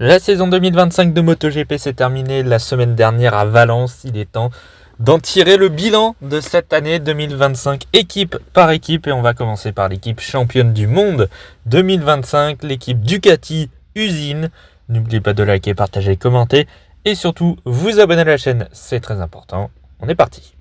La saison 2025 de MotoGP s'est terminée la semaine dernière à Valence. Il est temps d'en tirer le bilan de cette année 2025, équipe par équipe. Et on va commencer par l'équipe championne du monde 2025, l'équipe Ducati Usine. N'oubliez pas de liker, partager, commenter et surtout vous abonner à la chaîne, c'est très important. On est parti.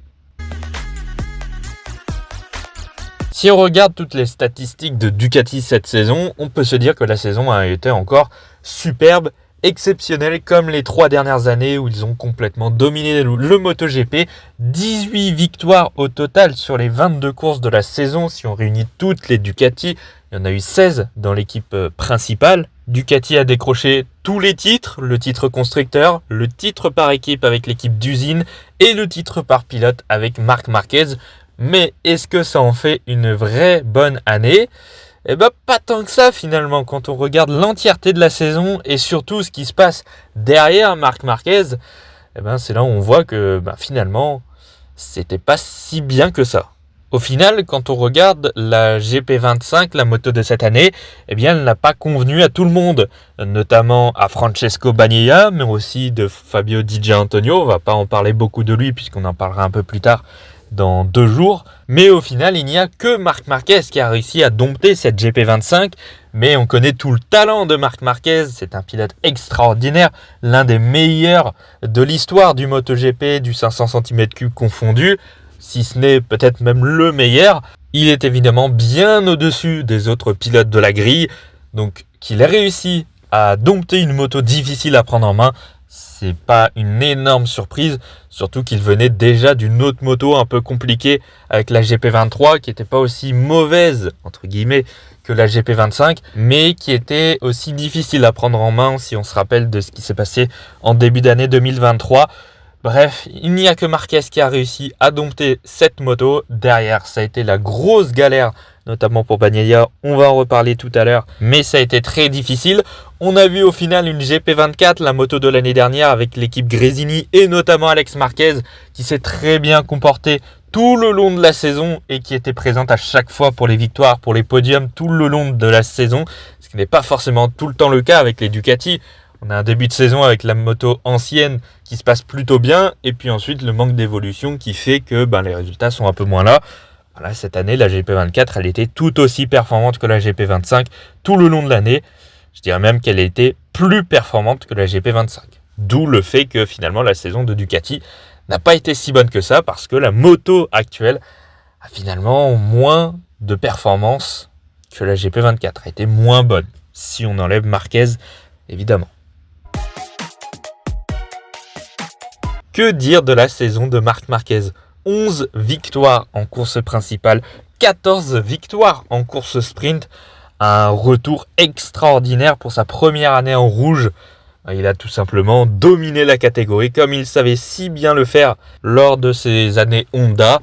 Si on regarde toutes les statistiques de Ducati cette saison, on peut se dire que la saison a été encore superbe, exceptionnelle comme les 3 dernières années où ils ont complètement dominé le MotoGP. 18 victoires au total sur les 22 courses de la saison. Si on réunit toutes les Ducati, il y en a eu 16 dans l'équipe principale. Ducati a décroché tous les titres, le titre constructeur, le titre par équipe avec l'équipe d'usine et le titre par pilote avec Marc Marquez. Mais est-ce que ça en fait une vraie bonne année ? Eh ben pas tant que ça finalement quand on regarde l'entièreté de la saison et surtout ce qui se passe derrière Marc Marquez. Eh ben c'est là où on voit que finalement c'était pas si bien que ça. Au final, quand on regarde la GP25, la moto de cette année, eh bien elle n'a pas convenu à tout le monde, notamment à Francesco Bagnaia, mais aussi de Fabio Di Giannantonio. On va pas en parler beaucoup de lui puisqu'on en parlera un peu plus tard dans 2 jours. Mais au final, il n'y a que Marc Marquez qui a réussi à dompter cette GP25. Mais on connaît tout le talent de Marc Marquez. C'est un pilote extraordinaire, l'un des meilleurs de l'histoire du MotoGP, du 500 cm3 confondu, si ce n'est peut-être même le meilleur. Il est évidemment bien au-dessus des autres pilotes de la grille. Donc qu'il ait réussi à dompter une moto difficile à prendre en main, c'est pas une énorme surprise, surtout qu'il venait déjà d'une autre moto un peu compliquée avec la GP23 qui n'était pas aussi mauvaise, entre guillemets, que la GP25, mais qui était aussi difficile à prendre en main si on se rappelle de ce qui s'est passé en début d'année 2023. Bref, il n'y a que Marquez qui a réussi à dompter cette moto. Derrière, ça a été la grosse galère, notamment pour Bagnaia, on va en reparler tout à l'heure, mais ça a été très difficile. On a vu au final une GP24, la moto de l'année dernière, avec l'équipe Gresini et notamment Alex Marquez, qui s'est très bien comporté tout le long de la saison et qui était présente à chaque fois pour les victoires, pour les podiums, tout le long de la saison, ce qui n'est pas forcément tout le temps le cas avec les Ducati. On a un début de saison avec la moto ancienne qui se passe plutôt bien et puis ensuite le manque d'évolution qui fait que les résultats sont un peu moins là. Voilà, cette année, la GP24, elle était tout aussi performante que la GP25 tout le long de l'année. Je dirais même qu'elle a été plus performante que la GP25. D'où le fait que finalement la saison de Ducati n'a pas été si bonne que ça parce que la moto actuelle a finalement moins de performance que la GP24. A été moins bonne si on enlève Marquez, évidemment. Que dire de la saison de Marc Marquez ? 11 victoires en course principale, 14 victoires en course sprint. Un retour extraordinaire pour sa première année en rouge. Il a tout simplement dominé la catégorie comme il savait si bien le faire lors de ses années Honda.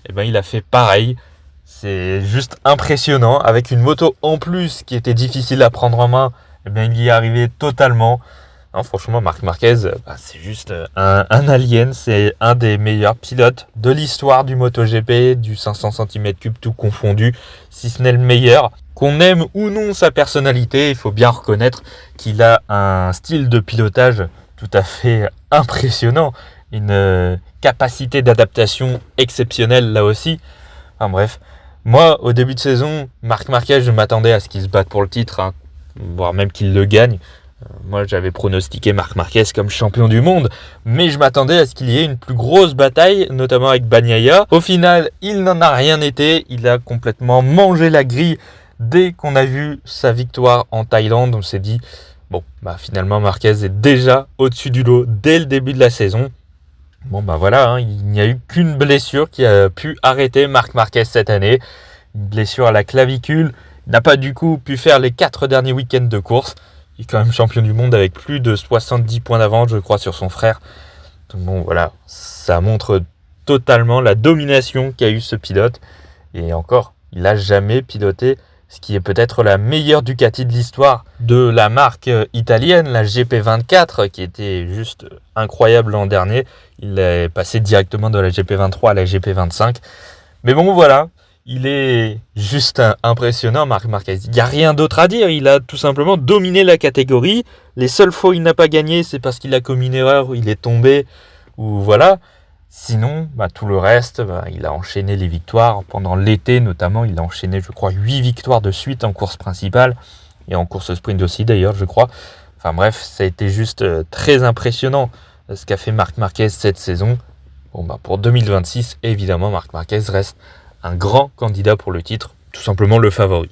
Il a fait pareil. C'est juste impressionnant. Avec une moto en plus qui était difficile à prendre en main, il y est arrivé totalement. Non, franchement, Marc Marquez, c'est juste un alien. C'est un des meilleurs pilotes de l'histoire du MotoGP, du 500 cm3 tout confondu, si ce n'est le meilleur. Qu'on aime ou non sa personnalité, il faut bien reconnaître qu'il a un style de pilotage tout à fait impressionnant. Une capacité d'adaptation exceptionnelle là aussi. Enfin bref, moi, au début de saison, Marc Marquez, je m'attendais à ce qu'il se batte pour le titre, voire même qu'il le gagne. Moi, j'avais pronostiqué Marc Marquez comme champion du monde, mais je m'attendais à ce qu'il y ait une plus grosse bataille, notamment avec Bagnaia. Au final, il n'en a rien été. Il a complètement mangé la grille dès qu'on a vu sa victoire en Thaïlande. On s'est dit, finalement, Marquez est déjà au-dessus du lot dès le début de la saison. Il n'y a eu qu'une blessure qui a pu arrêter Marc Marquez cette année. Une blessure à la clavicule. Il n'a pas du coup pu faire les 4 derniers week-ends de course. Il est quand même champion du monde avec plus de 70 points d'avance, je crois, sur son frère. Donc ça montre totalement la domination qu'a eu ce pilote. Et encore, il n'a jamais piloté ce qui est peut-être la meilleure Ducati de l'histoire de la marque italienne, la GP24, qui était juste incroyable l'an dernier. Il est passé directement de la GP23 à la GP25. Mais Il est juste impressionnant, Marc Marquez. Il n'y a rien d'autre à dire. Il a tout simplement dominé la catégorie. Les seules fois où il n'a pas gagné, c'est parce qu'il a commis une erreur, où il est tombé, ou voilà. Sinon, tout le reste, il a enchaîné les victoires. Pendant l'été, notamment, il a enchaîné, je crois, 8 victoires de suite en course principale. Et en course sprint aussi, d'ailleurs, je crois. Enfin bref, ça a été juste très impressionnant ce qu'a fait Marc Marquez cette saison. Pour 2026, évidemment, Marc Marquez reste un grand candidat pour le titre, tout simplement le favori.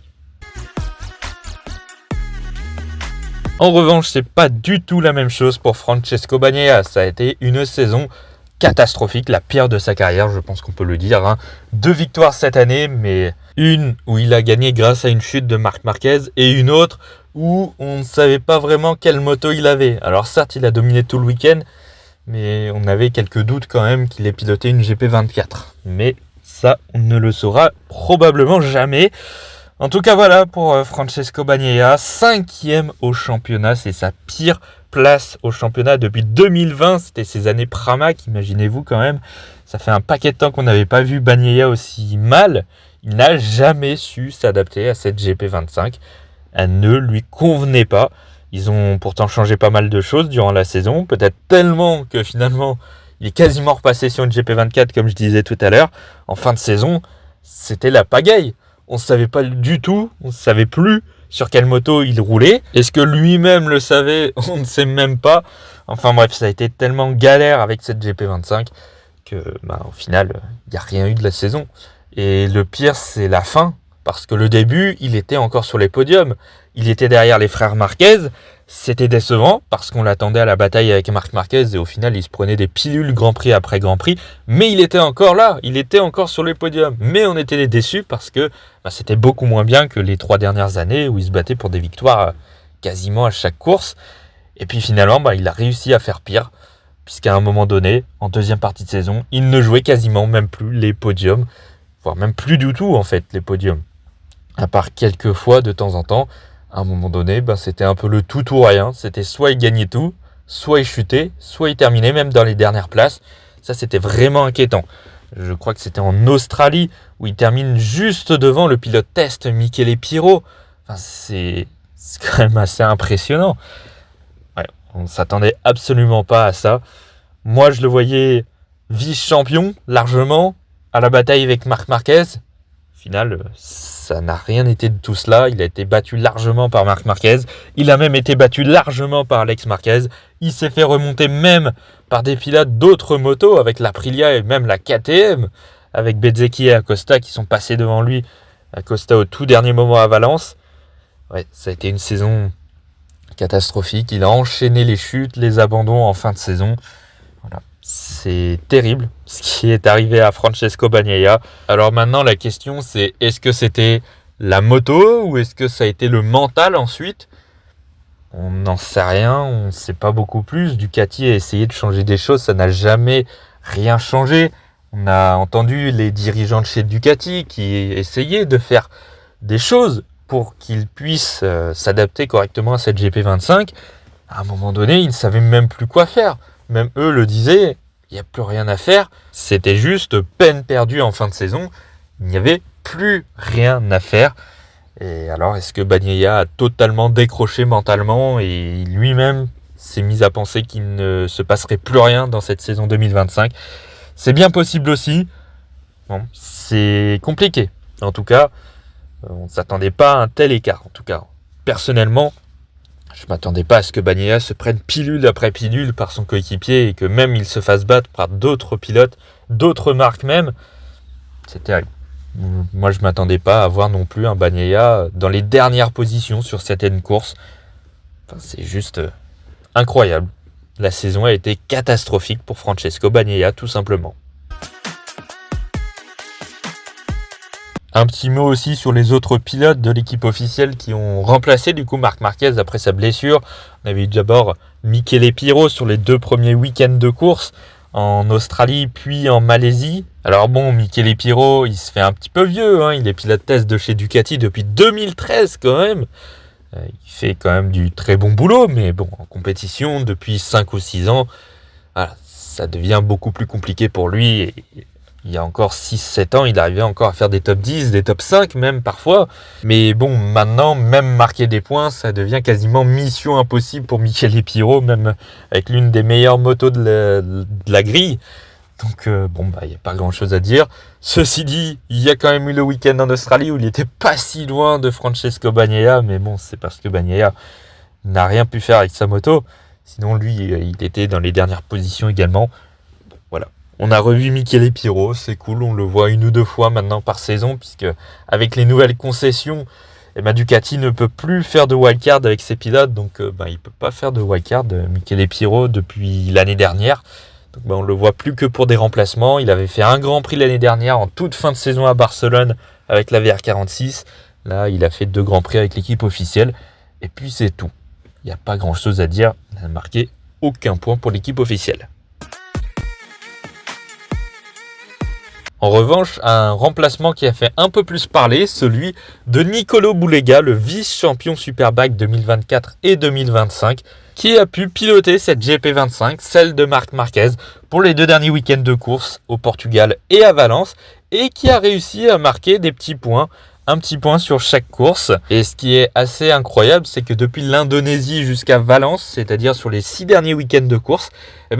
En revanche, c'est pas du tout la même chose pour Francesco Bagnaia. Ça a été une saison catastrophique, la pire de sa carrière, je pense qu'on peut le dire. 2 victoires cette année, mais une où il a gagné grâce à une chute de Marc Marquez et une autre où on ne savait pas vraiment quelle moto il avait. Alors certes, il a dominé tout le week-end, mais on avait quelques doutes quand même qu'il ait piloté une GP24. Mais ça, on ne le saura probablement jamais. En tout cas, voilà pour Francesco Bagnaia, 5e au championnat. C'est sa pire place au championnat depuis 2020. C'était ses années Pramac, imaginez-vous quand même. Ça fait un paquet de temps qu'on n'avait pas vu Bagnaia aussi mal. Il n'a jamais su s'adapter à cette GP25. Elle ne lui convenait pas. Ils ont pourtant changé pas mal de choses durant la saison. Peut-être tellement que finalement, il est quasiment repassé sur une GP24, comme je disais tout à l'heure. En fin de saison, c'était la pagaille. On ne savait pas du tout, on ne savait plus sur quelle moto il roulait. Est-ce que lui-même le savait? On ne sait même pas. Enfin bref, ça a été tellement galère avec cette GP25 que au final, il n'y a rien eu de la saison. Et le pire, c'est la fin. Parce que le début, il était encore sur les podiums. Il était derrière les frères Marquez. C'était décevant parce qu'on l'attendait à la bataille avec Marc Marquez et au final, il se prenait des pilules Grand Prix après Grand Prix. Mais il était encore là, il était encore sur les podiums. Mais on était déçus parce que c'était beaucoup moins bien que les 3 dernières années où il se battait pour des victoires quasiment à chaque course. Et puis finalement, il a réussi à faire pire puisqu'à un moment donné, en deuxième partie de saison, il ne jouait quasiment même plus les podiums, voire même plus du tout en fait les podiums. À part quelques fois de temps en temps, à un moment donné, c'était un peu le tout ou rien. C'était soit il gagnait tout, soit il chutait, soit il terminait même dans les dernières places. Ça, c'était vraiment inquiétant. Je crois que c'était en Australie où il termine juste devant le pilote test Michele Pirro. C'est quand même assez impressionnant. Ouais, on ne s'attendait absolument pas à ça. Moi, je le voyais vice-champion, largement, à la bataille avec Marc Marquez. Au final, ça n'a rien été de tout cela. Il a été battu largement par Marc Marquez. Il a même été battu largement par Alex Marquez. Il s'est fait remonter même par des pilotes d'autres motos avec l'Aprilia et même la KTM, avec Bezzecchi et Acosta qui sont passés devant lui. Acosta au tout dernier moment à Valence. Ouais, ça a été une saison catastrophique. Il a enchaîné les chutes, les abandons en fin de saison. Voilà. C'est terrible ce qui est arrivé à Francesco Bagnaia. Alors maintenant la question c'est, est-ce que c'était la moto ou est-ce que ça a été le mental ensuite? On n'en sait rien, on ne sait pas beaucoup plus. Ducati a essayé de changer des choses, ça n'a jamais rien changé. On a entendu les dirigeants de chez Ducati qui essayaient de faire des choses pour qu'ils puissent s'adapter correctement à cette GP25. À un moment donné, ils ne savaient même plus quoi faire. Même eux le disaient, il n'y a plus rien à faire. C'était juste peine perdue en fin de saison. Il n'y avait plus rien à faire. Et alors, est-ce que Bagnaia a totalement décroché mentalement et lui-même s'est mis à penser qu'il ne se passerait plus rien dans cette saison 2025? C'est bien possible aussi. Bon, c'est compliqué. En tout cas, on ne s'attendait pas à un tel écart. En tout cas, personnellement, je ne m'attendais pas à ce que Bagnaia se prenne pilule après pilule par son coéquipier et que même il se fasse battre par d'autres pilotes, d'autres marques même. C'est terrible. Moi, je ne m'attendais pas à voir non plus un Bagnaia dans les dernières positions sur certaines courses. C'est juste incroyable. La saison a été catastrophique pour Francesco Bagnaia, tout simplement. Un petit mot aussi sur les autres pilotes de l'équipe officielle qui ont remplacé du coup Marc Marquez après sa blessure. On avait eu d'abord Michele Pirro sur les 2 premiers week-ends de course en Australie puis en Malaisie. Alors bon, Michele Pirro, il se fait un petit peu vieux, il est pilote test de chez Ducati depuis 2013 quand même. Il fait quand même du très bon boulot, mais bon, en compétition depuis 5 ou 6 ans, voilà, ça devient beaucoup plus compliqué pour lui. Et Il y a encore 6-7 ans, il arrivait encore à faire des top 10, des top 5 même parfois. Mais bon, maintenant, même marquer des points, ça devient quasiment mission impossible pour Michele Pirro, même avec l'une des meilleures motos de la grille. Donc il n'y a pas grand chose à dire. Ceci dit, il y a quand même eu le week-end en Australie où il n'était pas si loin de Francesco Bagnaia, mais bon, c'est parce que Bagnaia n'a rien pu faire avec sa moto. Sinon, lui, il était dans les dernières positions également. Bon, voilà. On a revu Michele Pirro, c'est cool, on le voit 1 ou 2 fois maintenant par saison, puisque avec les nouvelles concessions, Ducati ne peut plus faire de wildcard avec ses pilotes, donc il ne peut pas faire de wildcard, Michele Pirro, depuis l'année dernière. Donc on le voit plus que pour des remplacements. Il avait fait un Grand Prix l'année dernière en toute fin de saison à Barcelone avec la VR46. Là, il a fait 2 Grands Prix avec l'équipe officielle. Et puis c'est tout. Il n'y a pas grand chose à dire. Il n'a marqué aucun point pour l'équipe officielle. En revanche, un remplacement qui a fait un peu plus parler, celui de Nicolo Bulega, le vice-champion Superbike 2024 et 2025, qui a pu piloter cette GP25, celle de Marc Marquez, pour les 2 derniers week-ends de course au Portugal et à Valence, et qui a réussi à marquer des petits points, un petit point sur chaque course. Et ce qui est assez incroyable, c'est que depuis l'Indonésie jusqu'à Valence, c'est-à-dire sur les 6 derniers week-ends de course,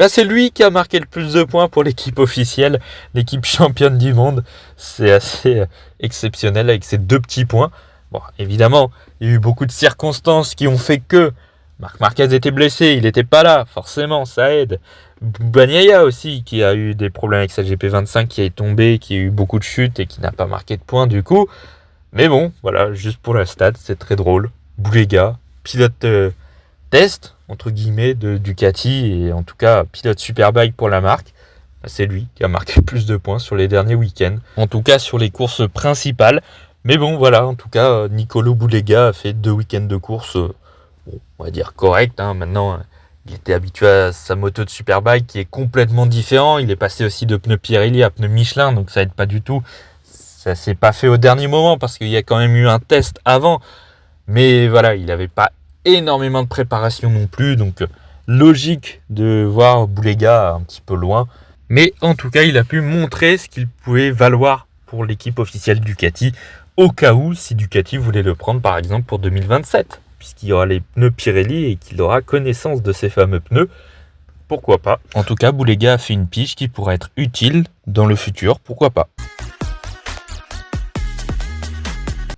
c'est lui qui a marqué le plus de points pour l'équipe officielle, l'équipe championne du monde. C'est assez exceptionnel avec ces 2 petits points. Bon, évidemment, il y a eu beaucoup de circonstances qui ont fait que Marc Marquez était blessé, il n'était pas là, forcément, ça aide. Bagnaia aussi, qui a eu des problèmes avec sa GP25, qui est tombé, qui a eu beaucoup de chutes et qui n'a pas marqué de points du coup. Mais bon, voilà, juste pour la stat, c'est très drôle. Bulega, pilote test, entre guillemets, de Ducati, et en tout cas, pilote Superbike pour la marque. C'est lui qui a marqué le plus de points sur les derniers week-ends. En tout cas, sur les courses principales. Mais bon, voilà, en tout cas, Nicolo Bulega a fait 2 week-ends de course, on va dire correct. Maintenant, il était habitué à sa moto de Superbike qui est complètement différent. Il est passé aussi de pneus Pirelli à pneus Michelin, donc ça aide pas du tout. Ça s'est pas fait au dernier moment parce qu'il y a quand même eu un test avant. Mais voilà, il n'avait pas énormément de préparation non plus. Donc logique de voir Bulega un petit peu loin. Mais en tout cas, il a pu montrer ce qu'il pouvait valoir pour l'équipe officielle Ducati. Au cas où, si Ducati voulait le prendre par exemple pour 2027. Puisqu'il y aura les pneus Pirelli et qu'il aura connaissance de ces fameux pneus. Pourquoi pas. En tout cas, Bulega a fait une pige qui pourrait être utile dans le futur. Pourquoi pas.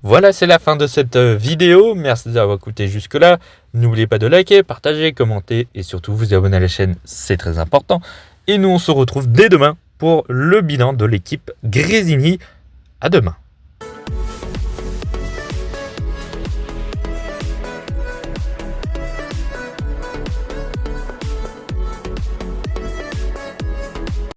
Voilà, c'est la fin de cette vidéo. Merci d'avoir écouté jusque-là. N'oubliez pas de liker, partager, commenter et surtout vous abonner à la chaîne, c'est très important. Et nous, on se retrouve dès demain pour le bilan de l'équipe Gresini. À demain.